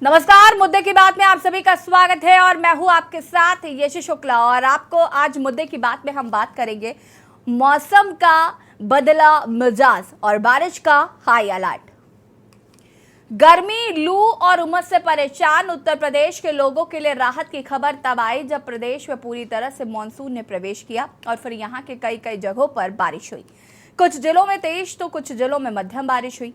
नमस्कार, मुद्दे की बात में आप सभी का स्वागत है और मैं हूं आपके साथ यशी शुक्ला। और आपको आज मुद्दे की बात में हम बात करेंगे मौसम का बदला मिजाज और बारिश का हाई अलर्ट। गर्मी, लू और उमस से परेशान उत्तर प्रदेश के लोगों के लिए राहत की खबर तब आई जब प्रदेश में पूरी तरह से मानसून ने प्रवेश किया और फिर यहां के कई कई जगहों पर बारिश हुई। कुछ जिलों में तेज तो कुछ जिलों में मध्यम बारिश हुई।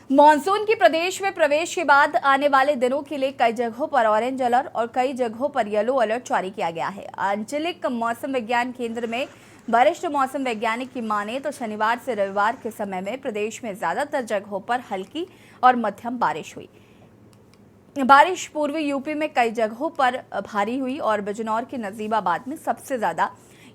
मॉनसून की प्रदेश में प्रवेश के बाद आने वाले दिनों के लिए कई जगहों पर ऑरेंज अलर्ट और कई जगहों पर येलो अलर्ट जारी किया गया है। आंचलिक मौसम विज्ञान केंद्र में वरिष्ठ मौसम वैज्ञानिक की माने तो शनिवार से रविवार के समय में प्रदेश में ज्यादातर जगहों पर हल्की और मध्यम बारिश हुई। बारिश पूर्वी यूपी में कई जगहों पर भारी हुई और बिजनौर के नजीबाबाद में सबसे ज्यादा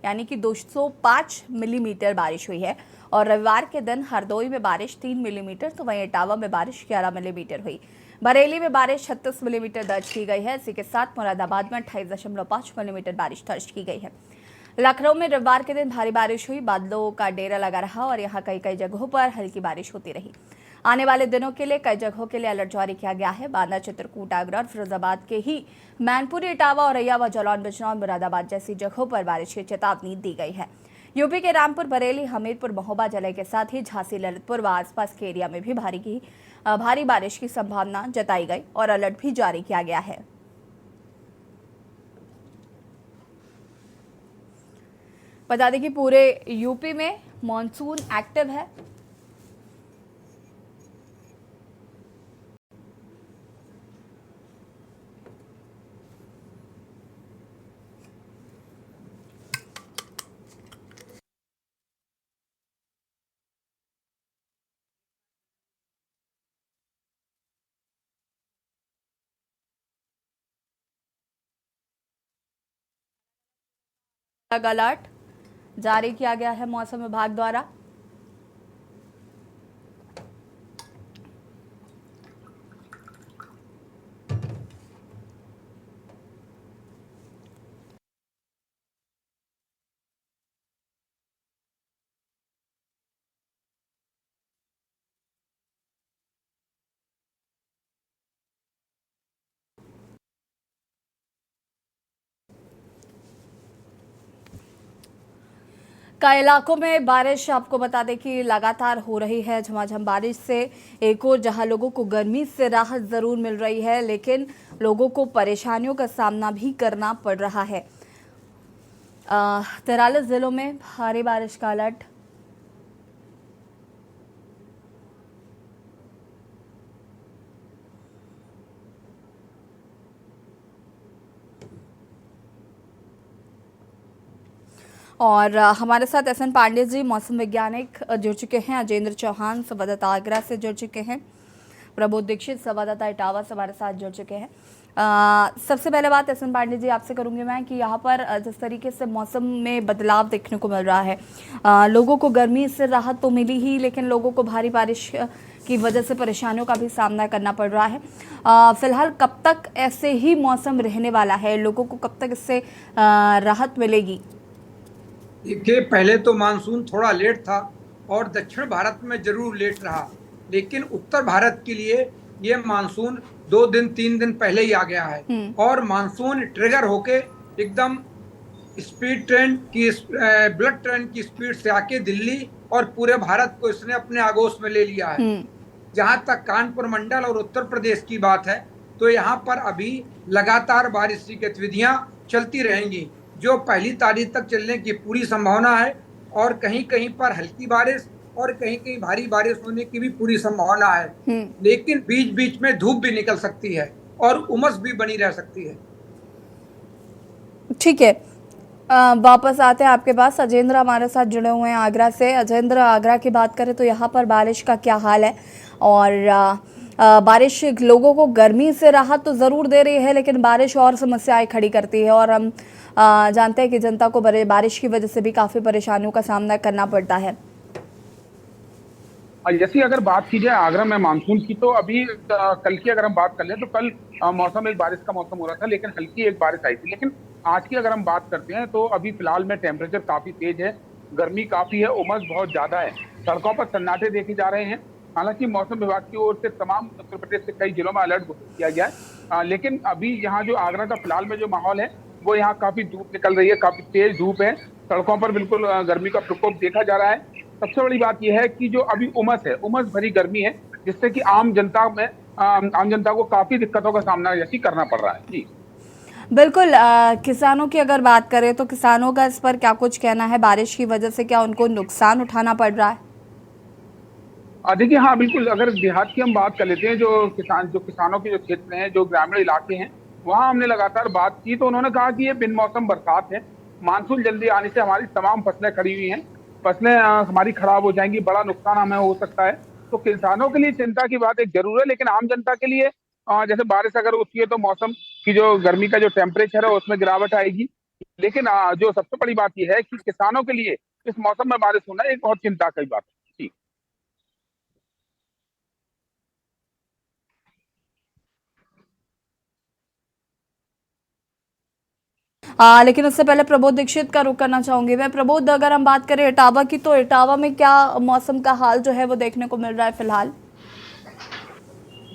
यानी कि 205 मिलीमीटर बारिश हुई है। और रविवार के दिन हरदोई में बारिश 3 मिलीमीटर तो वहीं इटावा में बारिश 11 मिलीमीटर हुई। बरेली में बारिश 36 मिलीमीटर दर्ज की गई है। इसी के साथ मुरादाबाद में 28.5 मिलीमीटर बारिश दर्ज की गई है। लखनऊ में रविवार के दिन भारी बारिश हुई, बादलों का डेरा लगा रहा और यहाँ कई कई जगहों पर हल्की बारिश होती रही। आने वाले दिनों के लिए कई जगहों के लिए अलर्ट जारी किया गया है। बांदा, चित्रकूट, आगरा और फिरोजाबाद के ही मैनपुरी, इटावा, औरैया व जालौन, बिजनौर, मुरादाबाद जैसी जगहों पर बारिश की चेतावनी दी गई है। यूपी के रामपुर, बरेली, हमीरपुर, महोबा जिले के साथ ही झांसी, ललितपुर व आसपास के एरिया में भी भारी बारिश की संभावना जताई गई और अलर्ट भी जारी किया गया है। बता दें कि पूरे यूपी में मॉनसून एक्टिव है। अलर्ट जारी किया गया है मौसम विभाग द्वारा। कई इलाकों में बारिश आपको बता दें कि लगातार हो रही है। झमाझम बारिश से एक और जहां लोगों को गर्मी से राहत जरूर मिल रही है, लेकिन लोगों को परेशानियों का सामना भी करना पड़ रहा है। 43 जिलों में भारी बारिश का अलर्ट। और हमारे साथ एसएन पांडे जी मौसम वैज्ञानिक जुड़ चुके हैं। अजेंद्र चौहान संवाददाता आगरा से जुड़ चुके हैं। प्रबोध दीक्षित संवाददाता इटावा से हमारे साथ जुड़ चुके हैं। सबसे पहले बात एसएन पांडे जी आपसे करूंगी मैं कि यहाँ पर जिस तरीके से मौसम में बदलाव देखने को मिल रहा है, लोगों को गर्मी से राहत तो मिली ही, लेकिन लोगों को भारी बारिश की वजह से परेशानियों का भी सामना करना पड़ रहा है। फिलहाल कब तक ऐसे ही मौसम रहने वाला है? लोगों को कब तक इससे राहत मिलेगी? देखिए, पहले तो मानसून थोड़ा लेट था और दक्षिण भारत में जरूर लेट रहा, लेकिन उत्तर भारत के लिए ये मानसून 2 दिन 3 दिन पहले ही आ गया है। और मानसून ट्रिगर होके एकदम बुलेट ट्रेन की स्पीड से आके दिल्ली और पूरे भारत को इसने अपने आगोश में ले लिया है। जहां तक कानपुर मंडल और उत्तर प्रदेश की बात है, तो यहाँ पर अभी लगातार बारिश की गतिविधियां चलती रहेंगी, जो 1 तारीख तक चलने की पूरी संभावना है। और कहीं कहीं पर हल्की बारिश और कहीं कहीं भारी बारिश होने की भी पूरी संभावना है। लेकिन बीच बीच में धूप भी निकल सकती है और उमस भी बनी रह सकती है। ठीक है, वापस आते हैं आपके पास। अजेंद्र हमारे साथ जुड़े हुए हैं आगरा से। अजेंद्र, आगरा की बात करें तो यहाँ पर बारिश का क्या हाल है? और बारिश लोगों को गर्मी से राहत तो ज़रूर दे रही है, लेकिन बारिश और समस्याएं खड़ी करती है और हम जानते हैं कि जनता को बारिश की वजह से भी काफ़ी परेशानियों का सामना करना पड़ता है। जैसी अगर बात की जाए आगरा में मानसून की, तो अभी कल की अगर हम बात कर लें तो कल मौसम एक बारिश का मौसम हो रहा था, लेकिन हल्की एक बारिश आई थी। लेकिन आज की अगर हम बात करते हैं तो अभी फिलहाल में टेम्परेचर काफी तेज है, गर्मी काफी है, उमस बहुत ज्यादा है, सड़कों पर सन्नाटे देखे जा रहे हैं। हालांकि मौसम विभाग की ओर से तमाम उत्तर प्रदेश के कई जिलों में अलर्ट घोषित किया गया है। लेकिन अभी यहाँ जो आगरा का फिलहाल में जो माहौल है, वो यहाँ काफी धूप निकल रही है, काफी तेज धूप है। सड़कों पर बिल्कुल गर्मी का प्रकोप देखा जा रहा है। सबसे बड़ी बात यह है कि जो अभी उमस है, उमस भरी गर्मी है, जिससे कि आम जनता को काफी दिक्कतों का सामना जैसी करना पड़ रहा है। जी बिल्कुल। किसानों की अगर बात करें तो किसानों का इस पर क्या कुछ कहना है? बारिश की वजह से क्या उनको नुकसान उठाना पड़ रहा है? देखिए, हाँ बिल्कुल, अगर देहात की हम बात कर लेते हैं, जो किसानों के जो क्षेत्र हैं, जो ग्रामीण इलाके हैं, वहां हमने लगातार बात की तो उन्होंने कहा कि ये बिन मौसम बरसात है। मानसून जल्दी आने से हमारी तमाम फसलें खड़ी हुई हैं, फसलें हमारी खराब हो जाएंगी, बड़ा नुकसान हमें हो सकता है। तो किसानों के लिए चिंता की बात एक जरूर है, लेकिन आम जनता के लिए जैसे बारिश अगर होती है तो मौसम की जो गर्मी का जो टेम्परेचर है उसमें गिरावट आएगी। लेकिन जो सबसे बड़ी बात यह है कि किसानों के लिए इस मौसम में बारिश होना एक बहुत चिंता की बात है। जी लेकिन उससे पहले प्रबोध दीक्षित का रुख करना चाहूंगी मैं। प्रबोध, अगर हम बात करें इटावा की, तो इटावा में क्या मौसम का हाल जो है वो देखने को मिल रहा है फिलहाल?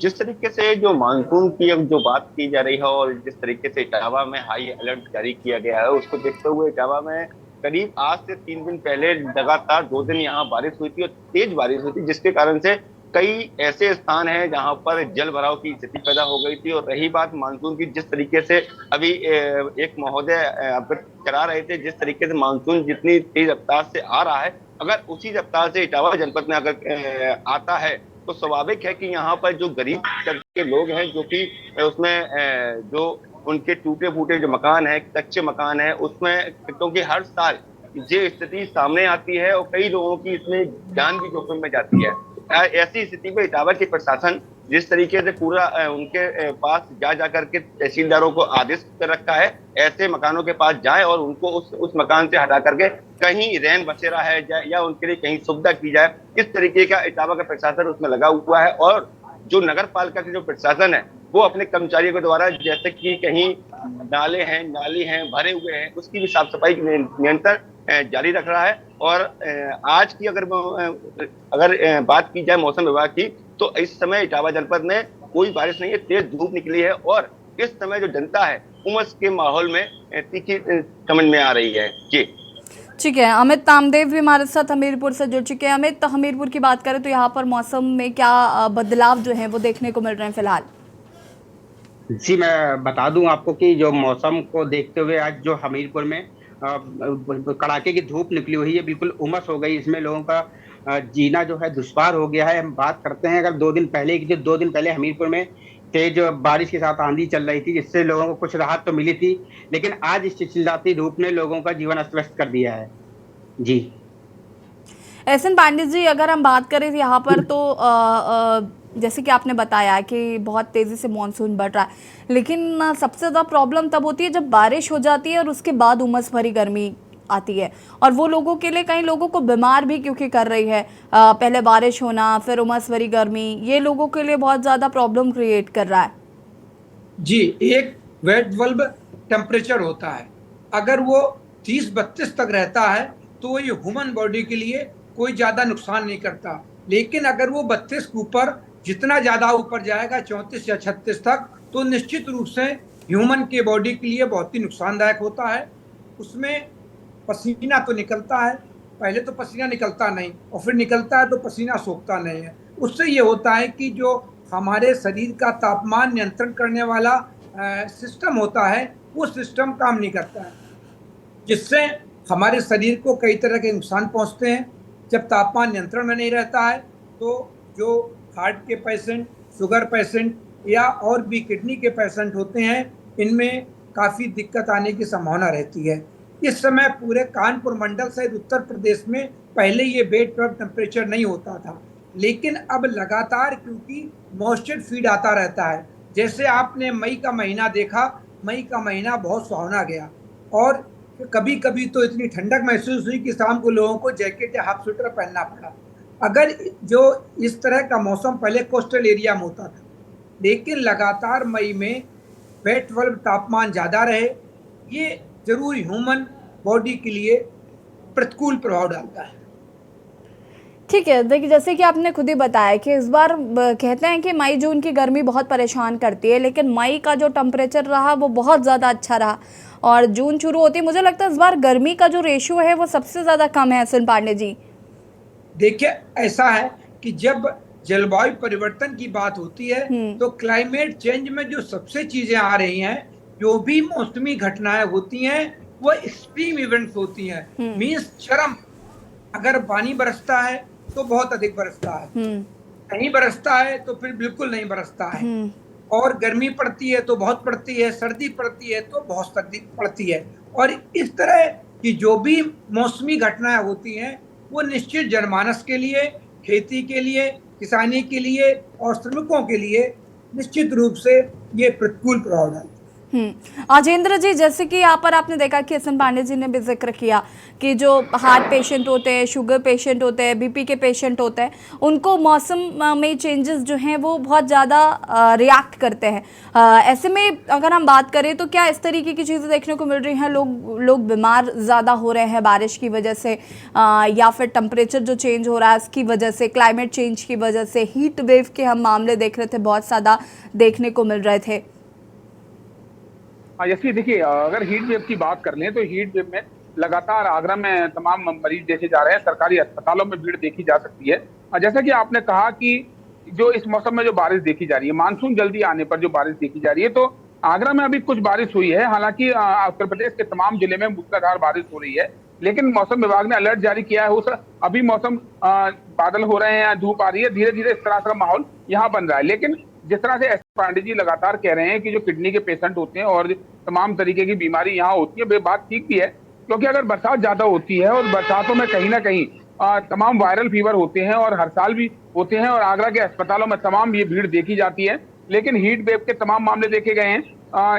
जिस तरीके से जो मानसून की अब जो बात की जा रही है और जिस तरीके से इटावा में हाई अलर्ट जारी किया गया है, उसको देखते हुए इटावा में करीब आज से 3 दिन पहले लगातार 2 दिन यहाँ बारिश हुई थी और तेज बारिश हुई थी, जिसके कारण से कई ऐसे स्थान हैं जहां पर जल भराव की स्थिति पैदा हो गई थी। और रही बात मानसून की, जिस तरीके से अभी एक महोदय अवगत करा रहे थे, जिस तरीके से मानसून जितनी तेज रफ्तार से आ रहा है, अगर उसी रफ्तार से इटावा जनपद में अगर आता है तो स्वाभाविक है कि यहाँ पर जो गरीब तबके के लोग हैं, जो कि उसमें जो उनके टूटे फूटे जो मकान है, कच्चे मकान है, उसमें क्योंकि हर साल ये स्थिति सामने आती है और कई लोगों की इसमें जान भी जोखिम में जाती है। ऐसी स्थिति में इटावा की प्रशासन जिस तरीके से पूरा उनके पास जा करके तहसीलदारों को आदेश कर रखा है, ऐसे मकानों के पास जाए और उनको उस मकान से हटा करके कहीं रैन बसेरा है या उनके लिए कहीं सुविधा की जाए, इस तरीके का इटावा का प्रशासन उसमें लगा हुआ है। और जो नगर पालिका के जो प्रशासन है, वो अपने कर्मचारियों के द्वारा जैसे कि कहीं नाले हैं, नाली हैं, भरे हुए हैं, उसकी भी साफ सफाई नियंत्रण जारी रख रहा है। और आज की अगर बात की जाए मौसम विभाग की, तो इस समय इटावा जनपद में कोई बारिश नहीं है, तेज धूप निकली है और इस समय जो जनता है उमस के माहौल में तीखी समझ में आ रही है। जी ठीक है। अमित नामदेव भी हमारे साथ हमीरपुर से जुड़ चुके हैं। अमित, हमीरपुर की बात करें तो यहाँ पर मौसम में क्या बदलाव जो है वो देखने को मिल रहे हैं फिलहाल? जी, मैं बता दूं आपको कि जो मौसम को देखते हुए आज जो हमीरपुर में कड़ाके की धूप निकली हुई है, बिल्कुल उमस हो गई। इसमें लोगों का जीना जो है दुश्वार हो गया है। हम बात करते हैं अगर 2 दिन पहले की, जो 2 दिन पहले हमीरपुर में तेज बारिश के साथ आंधी चल रही थी, जिससे लोगों को कुछ राहत तो मिली थी, लेकिन आज इस चिलचिलाती धूप ने लोगों का जीवन अस्त व्यस्त कर दिया है। जी एहसन पांडे जी, अगर हम बात करें यहाँ पर तो जैसे कि आपने बताया कि बहुत तेज़ी से मानसून बढ़ रहा है, लेकिन सबसे ज़्यादा प्रॉब्लम तब होती है जब बारिश हो जाती है और उसके बाद उमस भरी गर्मी आती है। और वो लोगों के लिए, कई लोगों को बीमार भी क्योंकि कर रही है, पहले बारिश होना फिर उमस भरी गर्मी, ये लोगों के लिए बहुत ज़्यादा प्रॉब्लम क्रिएट कर रहा है। जी, एक वेट बल्ब टेम्परेचर होता है, अगर वो 30-32 तक रहता है तो ये ह्यूमन बॉडी के लिए कोई ज़्यादा नुकसान नहीं करता। लेकिन अगर वो 32 के ऊपर, जितना ज़्यादा ऊपर जाएगा 34 या 36 तक, तो निश्चित रूप से ह्यूमन के बॉडी के लिए बहुत ही नुकसानदायक होता है। उसमें पसीना तो निकलता है, पहले तो पसीना निकलता नहीं और फिर निकलता है तो पसीना सोखता नहीं है। उससे ये होता है कि जो हमारे शरीर का तापमान नियंत्रण करने वाला सिस्टम होता है, वो सिस्टम काम नहीं करता है, जिससे हमारे शरीर को कई तरह के नुकसान पहुंचते हैं। जब तापमान नियंत्रण में नहीं रहता है तो जो हार्ट के पेशेंट, शुगर पेशेंट या और भी किडनी के पेशेंट होते हैं, इनमें काफ़ी दिक्कत आने की संभावना रहती है। इस समय पूरे कानपुर मंडल सहित उत्तर प्रदेश में पहले ये बेड पर टेम्परेचर नहीं होता था, लेकिन अब लगातार क्योंकि मॉइस्चर फीड आता रहता है, जैसे आपने मई का महीना देखा, मई का महीना बहुत सुहावना गया और कभी कभी तो इतनी ठंडक महसूस हुई कि शाम को लोगों को जैकेट या हाफ स्वेटर पहनना पड़ा। अगर जो इस तरह का मौसम पहले कोस्टल एरिया में होता था, लेकिन लगातार मई में वेट बल्ब तापमान ज़्यादा रहे, ये जरूर ह्यूमन बॉडी के लिए प्रतिकूल प्रभाव डालता है। ठीक है, देखिए जैसे कि आपने खुद ही बताया कि इस बार कहते हैं कि मई जून की गर्मी बहुत परेशान करती है, लेकिन मई का जो टेम्परेचर रहा वो बहुत ज़्यादा अच्छा रहा और जून शुरू होती है, मुझे लगता है इस बार गर्मी का जो रेशियो है वो सबसे ज़्यादा कम है। सुन पांडे जी, देखिए ऐसा है कि जब जलवायु परिवर्तन की बात होती है तो क्लाइमेट चेंज में जो सबसे चीजें आ रही हैं, जो भी मौसमी घटनाएं होती हैं वो एक्सट्रीम इवेंट्स होती हैं। मींस चरम, अगर पानी बरसता है तो बहुत अधिक बरसता है, नहीं बरसता है तो फिर बिल्कुल नहीं बरसता है, और गर्मी पड़ती है तो बहुत पड़ती है, सर्दी पड़ती है तो बहुत सर्दी पड़ती है। और इस तरह की जो भी मौसमी घटनाएं होती हैं वो निश्चित जनमानस के लिए, खेती के लिए, किसानी के लिए और श्रमिकों के लिए निश्चित रूप से ये प्रतिकूल प्रभाव डालती है। अजेंद्र जी, जैसे कि यहाँ पर आपने देखा कि एस.एन. पांडे जी ने भी जिक्र किया कि जो हार्ट पेशेंट होते हैं, शुगर पेशेंट होते हैं, बीपी के पेशेंट होते हैं, उनको मौसम में चेंजेस जो हैं वो बहुत ज़्यादा रिएक्ट करते हैं। ऐसे में अगर हम बात करें तो क्या इस तरीके की चीज़ें देखने को मिल रही हैं, लोग बीमार ज़्यादा हो रहे हैं बारिश की वजह से, या फिर टेम्परेचर जो चेंज हो रहा है उसकी वजह से, क्लाइमेट चेंज की वजह से, हीट वेव के हम मामले देख रहे थे, बहुत ज़्यादा देखने को मिल रहे थे। जैसे देखिए, अगर हीट वेव की बात कर लें तो हीट वेव में लगातार आगरा में तमाम मरीज देखे जा रहे हैं, सरकारी अस्पतालों में भीड़ देखी जा सकती है। जैसा कि आपने कहा कि जो इस मौसम में जो बारिश देखी जा रही है, मानसून जल्दी आने पर जो बारिश देखी जा रही है, तो आगरा में अभी कुछ बारिश हुई है। हालांकि उत्तर प्रदेश के तमाम जिले में मूसलाधार बारिश हो रही है, लेकिन मौसम विभाग ने अलर्ट जारी किया है। उस अभी मौसम बादल हो रहे हैं, धूप आ रही है, धीरे धीरे इस तरह का माहौल यहाँ बन रहा है। लेकिन जिस तरह से एस पांडे जी लगातार कह रहे हैं कि जो किडनी के पेशेंट होते हैं और तमाम तरीके की बीमारी यहाँ होती है, वे बात ठीक भी है, क्योंकि अगर बरसात ज्यादा होती है और बरसातों में कहीं ना कहीं तमाम वायरल फीवर होते हैं और हर साल भी होते हैं और आगरा के अस्पतालों में तमाम ये भीड़ देखी जाती है। लेकिन हीट वेव के तमाम मामले देखे गए हैं,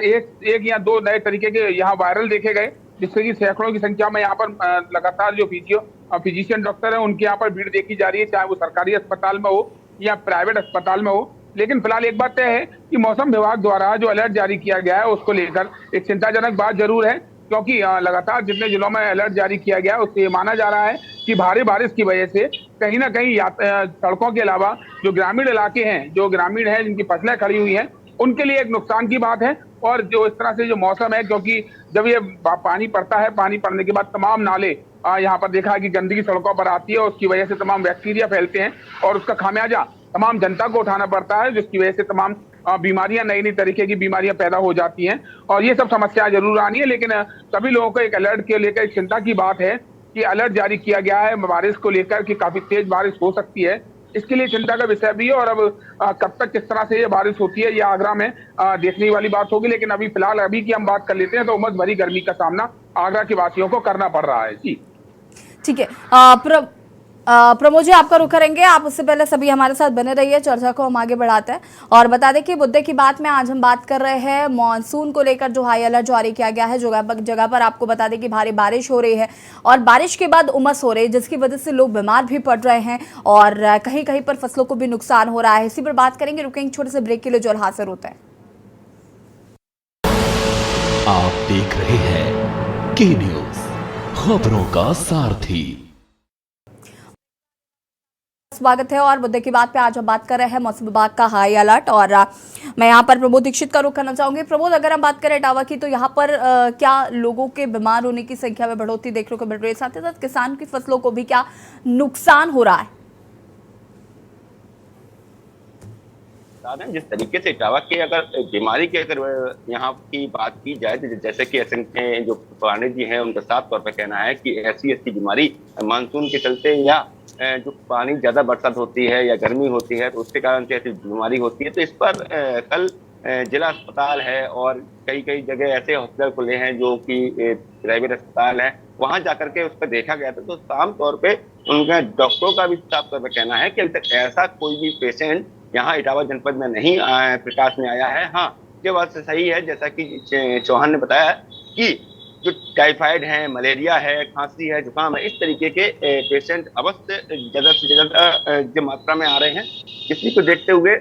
एक या दो नए तरीके के यहाँ वायरल देखे गए, जिससे कि सैकड़ों की संख्या में यहाँ पर लगातार जो फिजिशियन डॉक्टर है उनके यहाँ पर भीड़ देखी जा रही है, चाहे वो सरकारी अस्पताल में हो या प्राइवेट अस्पताल में हो। लेकिन फिलहाल एक बात तय है कि मौसम विभाग द्वारा जो अलर्ट जारी किया गया है उसको लेकर एक चिंताजनक बात जरूर है, क्योंकि लगातार जितने जिलों में अलर्ट जारी किया गया है उससे ये माना जा रहा है कि भारी बारिश की वजह से कहीं ना कहीं सड़कों के अलावा जो ग्रामीण इलाके हैं, जो ग्रामीण हैं जिनकी फसलें खड़ी हुई हैं, उनके लिए एक नुकसान की बात है। और जो इस तरह से जो मौसम है, क्योंकि जब ये पानी पड़ता है, पानी पड़ने के बाद तमाम नाले यहाँ पर देखा है कि गंदगी सड़कों पर आती है और उसकी वजह से तमाम बैक्टीरिया फैलते हैं और उसका खामियाजा तमाम जनता को उठाना पड़ता है, जिसकी वजह से तमाम बीमारियां, नई नई तरीके की बीमारियां पैदा हो जाती हैं और ये सब समस्याएं जरूर आनी है। लेकिन सभी लोगों को एक अलर्ट के लेकर एक चिंता की बात है कि अलर्ट जारी किया गया है बारिश को लेकर कि काफी तेज बारिश हो सकती है, इसके लिए चिंता का विषय भी है। और अब कब तक किस तरह से ये बारिश होती है, ये आगरा में देखने वाली बात होगी। लेकिन अभी फिलहाल अभी की हम बात कर लेते हैं तो उमस भरी गर्मी का सामना आगरा के वासियों को करना पड़ रहा है। जी ठीक है, प्रमोद जी आपका रुख करेंगे, आप उससे पहले सभी हमारे साथ बने रहिए, चर्चा को हम आगे बढ़ाते हैं। और बता दें कि मुद्दे की बात में आज हम बात कर रहे हैं मॉनसून को लेकर, जो हाई अलर्ट जारी किया गया है। जगह पर आपको बता दें कि भारी बारिश हो रही है और बारिश के बाद उमस हो रही है, जिसकी वजह से लोग बीमार भी पड़ रहे हैं और कहीं कहीं पर फसलों को भी नुकसान हो रहा है। इसी पर बात करेंगे, रुकेंगे छोटे से ब्रेक के लिए, जो हासिल होता है। आप देख रहे हैं के न्यूज, खबरों का सारथी। स्वागत है और मुद्दे की बात पे आज हम बात कर रहे हैं मौसम विभाग का हाई अलर्ट, और मैं यहाँ पर प्रमोद दीक्षित का रुख करना चाहूंगी। प्रमोद, अगर हम बात करें इटावा की, तो यहाँ पर क्या लोगों के बीमार होने की संख्या में बढ़ोतरी देखने को मिल रही है, साथ ही साथ किसान की फसलों को भी क्या नुकसान हो रहा है? जिस तरीके से इटावा के अगर बीमारी की अगर यहाँ की बात की जाए तो जैसे कि जो पांडे जी हैं उनका साफ तौर पर कहना है कि ऐसी बीमारी मानसून के चलते या जो पानी ज्यादा बरसात होती है या गर्मी होती है तो उसके कारण से ऐसी बीमारी होती है। तो इस पर कल जिला अस्पताल है और कई जगह ऐसे हॉस्पिटल खुले हैं जो कि प्राइवेट अस्पताल है, वहां जाकर के उस पर देखा गया था। तो साफ तौर पे उनका डॉक्टरों का भी साफ तौर पर कहना है कि अभी तक ऐसा कोई भी पेशेंट यहाँ इटावा जनपद में नहीं प्रकाश में आया है। हाँ, ये बात सही है जैसा कि चौहान ने बताया कि जो टाइफाइड है, मलेरिया है, खांसी है, जुकाम है, इस तरीके के पेशेंट अवश्य ज्यादा से ज्यादा जो मात्रा में आ रहे हैं। इसी को देखते हुए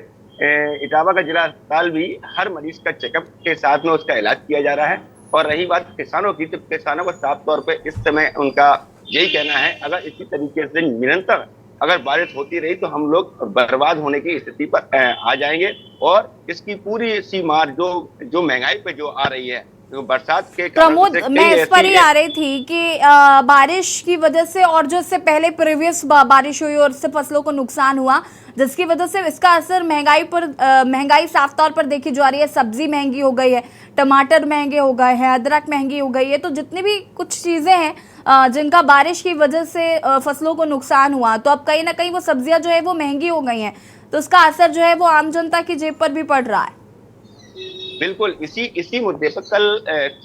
इटावा का जिला अस्पताल भी हर मरीज का चेकअप के साथ में उसका इलाज किया जा रहा है। और रही बात किसानों की, तो किसानों को साफ तौर पर इस समय उनका यही कहना है, अगर इसी तरीके से निरंतर अगर बारिश होती रही तो हम लोग बर्बाद होने की स्थिति पर आ जाएंगे। और इसकी पूरी सी मार जो महंगाई पे जो आ रही है, तो बरसात के कारण प्रमोद, से मैं कई इस पर ही ऐसी आ रही थी कि बारिश की वजह से और जो इससे पहले प्रीवियस बारिश हुई और इससे फसलों को नुकसान हुआ, जिसकी वजह से इसका असर महंगाई पर महंगाई साफ तौर पर देखी जा रही है। सब्जी महंगी हो गई है, टमाटर महंगे हो गए हैं, अदरक महंगी हो गई है। तो जितनी भी कुछ चीजें हैं जिनका बारिश की वजह से फसलों को नुकसान हुआ, तो अब कहीं ना कहीं वो सब्जियां जो है वो महंगी हो गई हैं, तो उसका असर जो है वो आम जनता की जेब पर भी पड़ रहा है। बिल्कुल इसी मुद्दे पर कल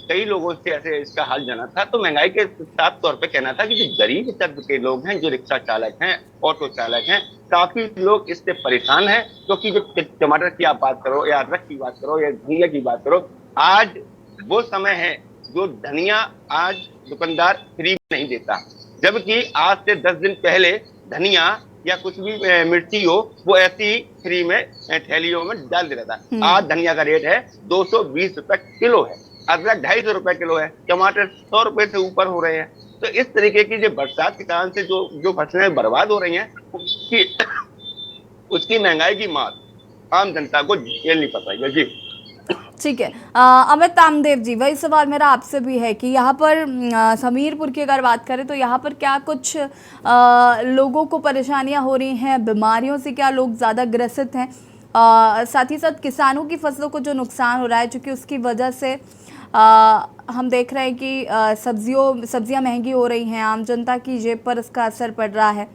कई लोगों से ऐसे इसका हाल जाना था, तो महंगाई के साफ तौर पे कहना था कि जो गरीब तबके के लोग हैं, जो रिक्शा चालक हैं, ऑटो चालक हैं, काफी लोग इससे परेशान हैं। क्योंकि जो टमाटर की आप बात करो या अदरक की बात करो या धनिया की बात करो, आज वो समय है जो धनिया आज दुकानदार फ्री में नहीं देता, जबकि आज से 10 दिन पहले धनिया या कुछ भी मिर्ची हो वो ऐसी फ्री में थैलियों में डाल दे रहा था। आज धनिया का रेट है 220 रुपए किलो है, अदरक 250 रुपए किलो है, टमाटर 100 रुपए से ऊपर हो रहे हैं। तो इस तरीके की जो बरसात के कारण से जो फसलें बर्बाद हो रही हैं, उसकी महंगाई की मार आम जनता को झेल नहीं पा रही है। जी ठीक है। अमित तामदेव जी, वही सवाल मेरा आपसे भी है कि यहाँ पर हमीरपुर की अगर बात करें तो यहाँ पर क्या कुछ लोगों को परेशानियाँ हो रही हैं, बीमारियों से क्या लोग ज़्यादा ग्रसित हैं, साथ ही साथ किसानों की फसलों को जो नुकसान हो रहा है, चूँकि उसकी वजह से हम देख रहे हैं कि सब्जियाँ महंगी हो रही हैं, आम जनता की जेब पर इसका असर पड़ रहा है,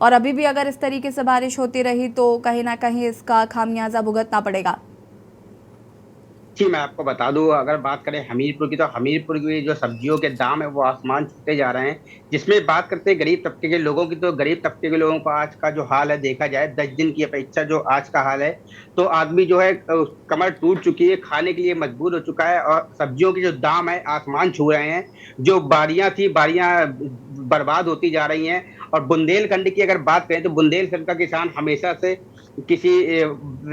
और अभी भी अगर इस तरीके से बारिश होती रही तो कहीं ना कहीं इसका खामियाजा भुगतना पड़ेगा। जी, मैं आपको बता दूं, अगर बात करें हमीरपुर की, तो हमीरपुर की जो सब्जियों के दाम है वो आसमान छूते जा रहे हैं। जिसमें बात करते हैं गरीब तबके के लोगों की, तो गरीब तबके के लोगों का आज का जो हाल है, देखा जाए 10 दिन की अपेक्षा जो आज का हाल है, तो आदमी जो है कमर टूट चुकी है, खाने के लिए मजबूर हो चुका है, और सब्जियों के जो दाम है आसमान छू रहे हैं। जो बारियां थी, बारियां बर्बाद होती जा रही हैं। और बुंदेलखंड की अगर बात करें तो बुंदेलखंड का किसान हमेशा से किसी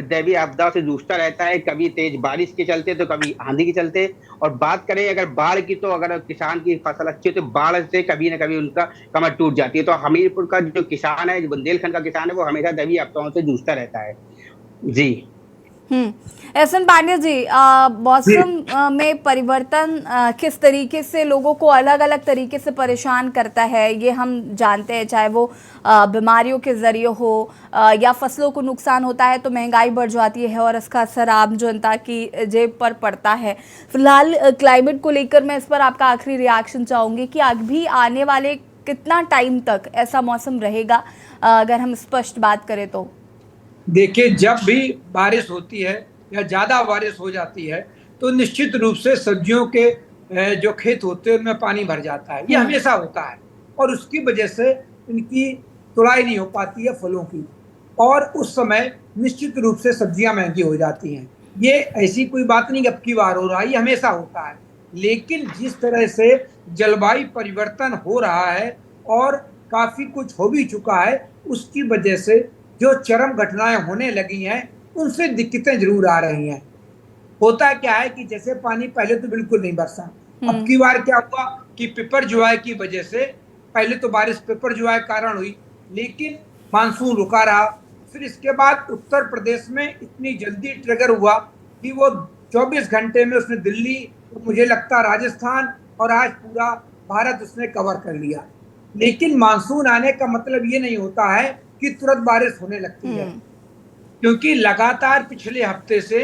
दैवीय आपदा से जूझता रहता है, कभी तेज बारिश के चलते तो कभी आंधी के चलते। और बात करें अगर बाढ़ की, तो अगर किसान की फसल अच्छी हो तो बाढ़ से कभी ना कभी उनका कमर टूट जाती है। तो हमीरपुर का जो किसान है, जो बुंदेलखंड का किसान है, वो हमेशा दैवीय आपदाओं से जूझता रहता है। जी एहसन पांडे जी, मौसम में परिवर्तन किस तरीके से लोगों को अलग अलग तरीके से परेशान करता है, ये हम जानते हैं। चाहे वो बीमारियों के जरिए हो या फसलों को नुकसान होता है तो महंगाई बढ़ जाती है और इसका असर आम जनता की जेब पर पड़ता है। फिलहाल क्लाइमेट को लेकर मैं इस पर आपका आखिरी रिएक्शन चाहूँगी कि अभी आने वाले कितना टाइम तक ऐसा मौसम रहेगा, अगर हम स्पष्ट बात करें तो। देखिए, जब भी बारिश होती है या ज़्यादा बारिश हो जाती है तो निश्चित रूप से सब्जियों के जो खेत होते हैं उनमें पानी भर जाता है। ये हमेशा होता है और उसकी वजह से इनकी तुड़ाई नहीं हो पाती है फलों की, और उस समय निश्चित रूप से सब्जियां महंगी हो जाती हैं। ये ऐसी कोई बात नहीं कि अब की बार हो रहा है, ये हमेशा होता है। लेकिन जिस तरह से जलवायु परिवर्तन हो रहा है और काफ़ी कुछ हो भी चुका है, उसकी वजह से जो चरम घटनाएं होने लगी हैं उनसे दिक्कतें जरूर आ रही हैं। होता क्या है कि जैसे पानी पहले तो बिल्कुल नहीं बरसा, अब की बार क्या हुआ कि पेपर जुआई की वजह से, पहले तो बारिश पेपर जुआई के कारण हुई, लेकिन मानसून रुका रहा। फिर इसके बाद उत्तर प्रदेश में इतनी जल्दी ट्रिगर हुआ कि वो 24 घंटे में उसने दिल्ली, मुझे लगता राजस्थान और आज पूरा भारत उसने कवर कर लिया। लेकिन मानसून आने का मतलब ये नहीं होता है कि तुरंत बारिश होने लगती है, क्योंकि लगातार पिछले हफ्ते से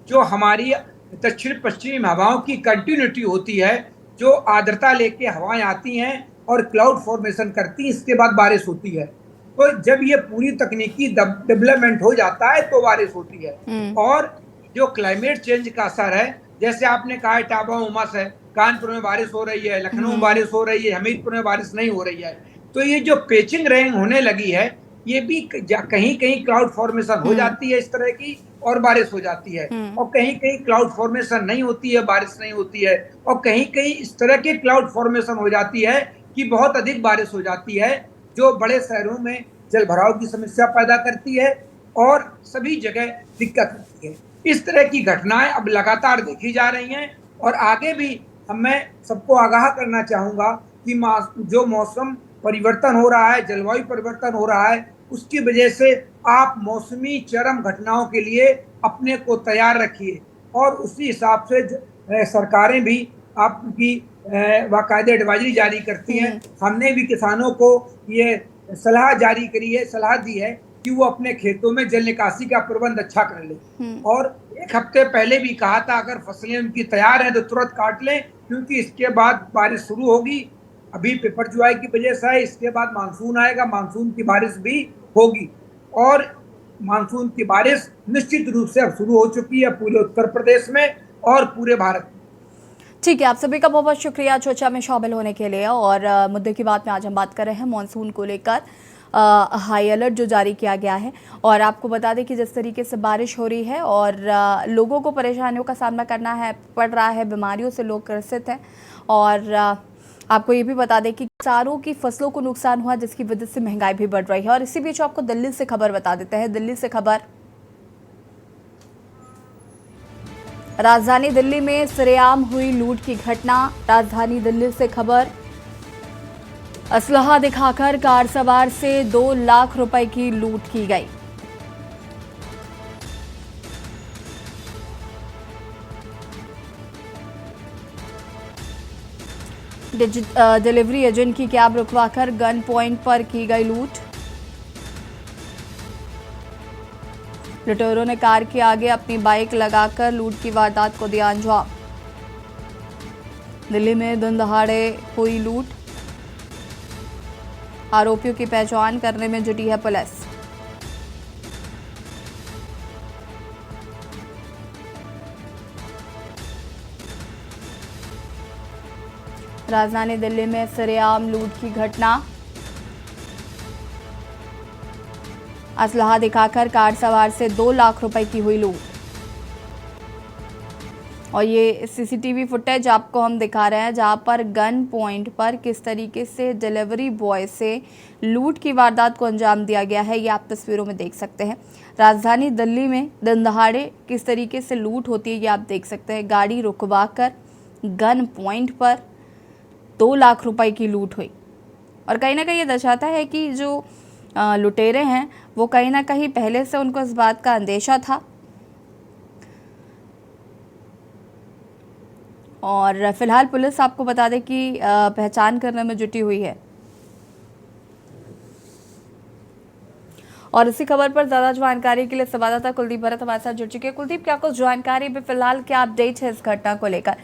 जो हमारी दक्षिण पश्चिम हवाओं की कंटिन्यूटी होती है, जो आर्द्रता लेके हवाएं आती हैं और क्लाउड फॉर्मेशन करती हैं, इसके बाद बारिश होती है। तो जब ये पूरी तकनीकी डेवलपमेंट हो जाता है तो बारिश होती है। और जो क्लाइमेट चेंज का असर है, जैसे आपने कहा इटावा उमस है, कानपुर में बारिश हो रही है, लखनऊ में बारिश हो रही है, हमीरपुर में बारिश नहीं हो रही है। तो ये जो पेचिंग रेन होने लगी है, ये भी कहीं कहीं क्लाउड फॉर्मेशन हो जाती है इस तरह की और बारिश हो जाती है, और कहीं कहीं क्लाउड फॉर्मेशन नहीं होती है, बारिश नहीं होती है, और कहीं कहीं इस तरह के क्लाउड फॉर्मेशन हो जाती है कि बहुत अधिक बारिश हो जाती है, जो बड़े शहरों में जल भराव की समस्या पैदा करती है और सभी जगह दिक्कत होती है। इस तरह की घटनाएं अब लगातार देखी जा रही हैं और आगे भी मैं सबको आगाह करना चाहूँगा कि जो मौसम परिवर्तन हो रहा है, जलवायु परिवर्तन हो रहा है, उसकी वजह से आप मौसमी चरम घटनाओं के लिए अपने को तैयार रखिए और उसी हिसाब से सरकारें भी आपकी बाकायदे एडवाइजरी जारी करती हैं। हमने भी किसानों को ये सलाह जारी करी है, सलाह दी है कि वो अपने खेतों में जल निकासी का प्रबंध अच्छा कर ले। और एक हफ्ते पहले भी कहा था अगर फसलें उनकी तैयार हैं तो तुरंत काट लें, क्योंकि इसके बाद बारिश शुरू होगी। अभी पिपरजुआई की वजह से है, इसके बाद मानसून आएगा, मानसून की बारिश भी होगी और मानसून की बारिश निश्चित रूप से अब शुरू हो चुकी है पूरे उत्तर प्रदेश में और पूरे भारत में। ठीक है, आप सभी का बहुत बहुत शुक्रिया चर्चा में शामिल होने के लिए। और मुद्दे की बात में आज हम बात कर रहे हैं मानसून को लेकर हाई अलर्ट जो जारी किया गया है। और आपको बता दें कि जिस तरीके से बारिश हो रही है और लोगों को परेशानियों का सामना करना पड़ रहा है, बीमारियों से लोग ग्रसित हैं। और आपको ये भी बता दें कि किसानों की फसलों को नुकसान हुआ, जिसकी वजह से महंगाई भी बढ़ रही है। और इसी बीच आपको दिल्ली से खबर बता देते हैं। दिल्ली से खबर, राजधानी दिल्ली में सरेआम हुई लूट की घटना। राजधानी दिल्ली से खबर, असलहा दिखाकर कार सवार से 2 लाख रुपए की लूट की गई। डिलीवरी एजेंट की कैब रुकवाकर गन पॉइंट पर की गई लूट। लुटेरों ने कार के आगे अपनी बाइक लगाकर लूट की वारदात को दिया अंजाम। दिल्ली में दिन दहाड़े हुई लूट, आरोपियों की पहचान करने में जुटी है पुलिस। राजधानी दिल्ली में सरेआम लूट की घटना, असलहा दिखाकर कार सवार से 2 लाख रुपए की हुई लूट। और ये सीसीटीवी फुटेज आपको हम दिखा रहे हैं, जहां पर गन पॉइंट पर किस तरीके से डिलीवरी बॉय से लूट की वारदात को अंजाम दिया गया है, ये आप तस्वीरों में देख सकते हैं। राजधानी दिल्ली में दिन दहाड़े किस तरीके से लूट होती है, ये आप देख सकते हैं। गाड़ी रुकवाकर गन पॉइंट पर 2 लाख रुपए की लूट हुई। और कहीं ना कहीं ये दर्शाता है कि जो लुटेरे हैं वो कहीं ना कहीं पहले से उनको इस बात का अंदेशा था। और फिलहाल पुलिस आपको बता दें कि पहचान करने में जुटी हुई है। और इसी खबर पर ज्यादा जानकारी के लिए संवाददाता कुलदीप भरत हमारे साथ जुड़ चुके हैं। कुलदीप, क्या कुछ जानकारी भी फिलहाल क्या अपडेट है इस घटना को लेकर?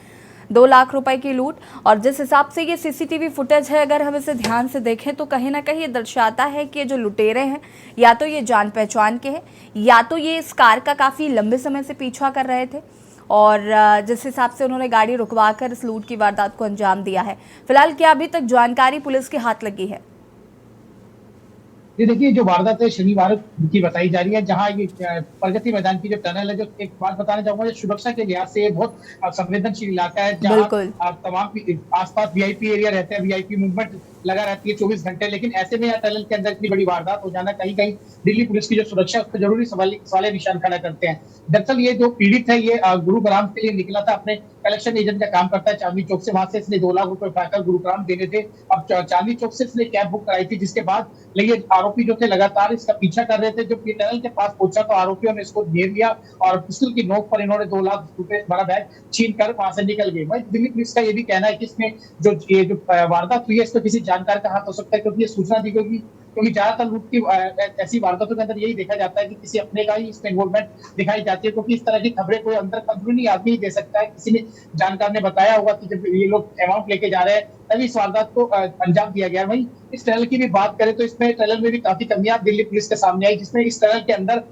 2 लाख रुपए की लूट, और जिस हिसाब से ये सीसीटीवी फुटेज है, अगर हम इसे ध्यान से देखें तो कहीं ना कहीं ये दर्शाता है कि ये जो लुटेरे हैं या तो ये जान पहचान के हैं या तो ये इस कार का काफ़ी लंबे समय से पीछा कर रहे थे और जिस हिसाब से उन्होंने गाड़ी रुकवाकर इस लूट की वारदात को अंजाम दिया है। फिलहाल क्या अभी तक जानकारी पुलिस के हाथ लगी है? ये देखिए, जो वारदात है शनिवार की बताई जा रही है, जहां ये प्रगति मैदान की जो टनल है, जो एक बात बताना चाहूंगा, सुरक्षा के लिहाज से बहुत संवेदनशील इलाका है, जहां तमाम आसपास वीआईपी एरिया रहते हैं, वीआईपी मूवमेंट लगा रहती है 24 घंटे। लेकिन ऐसे में यहाँ टनल के अंदर इतनी बड़ी वारदात हो जाना कहीं कहीं दिल्ली पुलिस की जो सुरक्षा उस पर जरूरी सवाल निशान खड़ा करते हैं। दरअसल ये जो पीड़ित है, ये गुरुग्राम के लिए निकला था, अपने कलेक्शन एजेंट का काम करता है चांदनी चौक से। वहां से इसने 2 लाख रुपए उठाकर गुरुग्राम देने थे। अब चांदनी चौक से इसने कैब बुक कराई थी, जिसके बाद ये आरोपी जो थे लगातार इसका पीछा कर रहे थे। जब ये टनल के पास पहुंचा तो आरोपियों ने इसको घेर लिया और पिस्टल की नोक पर इन्होंने 2 लाख रुपए बड़ा बैग छीन कर वहां से निकल गए। भाई, दिल्ली पुलिस का ये भी कहना है कि इसमें जो वारदात हुई है, इसमें किसी जानकार का हाथ हो सकता है, क्योंकि ये सूचना दी गई, क्योंकि ज्यादातर लूट की ऐसी वारदातों के अंदर यही देखा जाता है कि किसी अपने का ही इसमें इन्वॉल्वमेंट दिखाई जाती है, क्योंकि इस तरह की खबरें कोई अंदरूनी आदमी ही दे सकता है। किसी ने जानकार ने बताया होगा कि जब ये लोग अमाउंट लेके जा रहे हैं तभी इस वारदात को अंजाम दिया गया। वहीं इस टनल की भी बात करें तो इसमें टनल में भी काफी कमियां दिल्ली पुलिस के सामने आई, जिसमें इस टनल के अंदर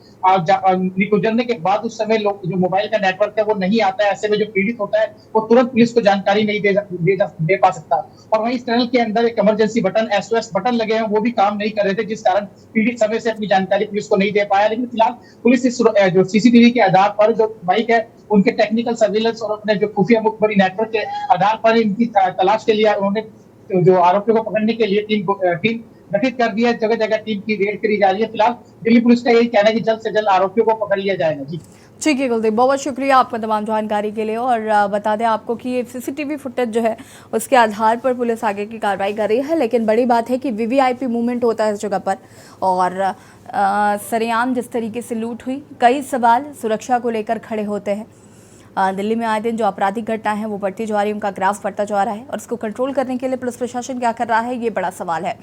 गुजरने के बाद उस समय लोग जो मोबाइल का नेटवर्क है वो नहीं आता है। ऐसे में जो पीड़ित होता है वो तुरंत पुलिस को जानकारी नहीं दे पा सकता। और वहीं इस टनल के अंदर एक इमरजेंसी बटन, SOS बटन लगे हैं, वो भी काम नहीं कर रहे थे, जिस कारण पीड़ित समय से अपनी जानकारी पुलिस को नहीं दे पाया। लेकिन फिलहाल पुलिस इस जो सीसीटीवी के आधार पर जो बाइक है उनके टेक्निकल सर्विलेंस और अपने जो खुफिया मुखबरी नेटवर्क के आधार पर इनकी तलाश के लिए उन्होंने जो आरोपियों को पकड़ने के लिए टीम गठित कर दिया है। जगह जगह टीम की रेड करी जा रही है। फिलहाल दिल्ली पुलिस का यही कहना है कि जल्द से जल्द आरोपियों को पकड़ लिया जाएगा। जी ठीक है कुलदीप, बहुत बहुत शुक्रिया आपका तमाम जानकारी के लिए। और बता दें आपको कि ये सीसीटीवी फुटेज जो है उसके आधार पर पुलिस आगे की कार्रवाई कर रही है। लेकिन बड़ी बात है कि वीवीआईपी मूवमेंट होता है इस जगह पर, और सरेआम जिस तरीके से लूट हुई, कई सवाल सुरक्षा को लेकर खड़े होते हैं। दिल्ली में आए दिन जो आपराधिक घटना है वो बढ़ती जा रही है, उनका ग्राफ बढ़ता जा रहा है, और इसको कंट्रोल करने के लिए पुलिस प्रशासन क्या कर रहा है, ये बड़ा सवाल है।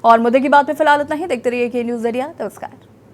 और मुद्दे की बात में फिलहाल इतना ही। देखते रहिए के न्यूज़ ज़रिया। नमस्कार।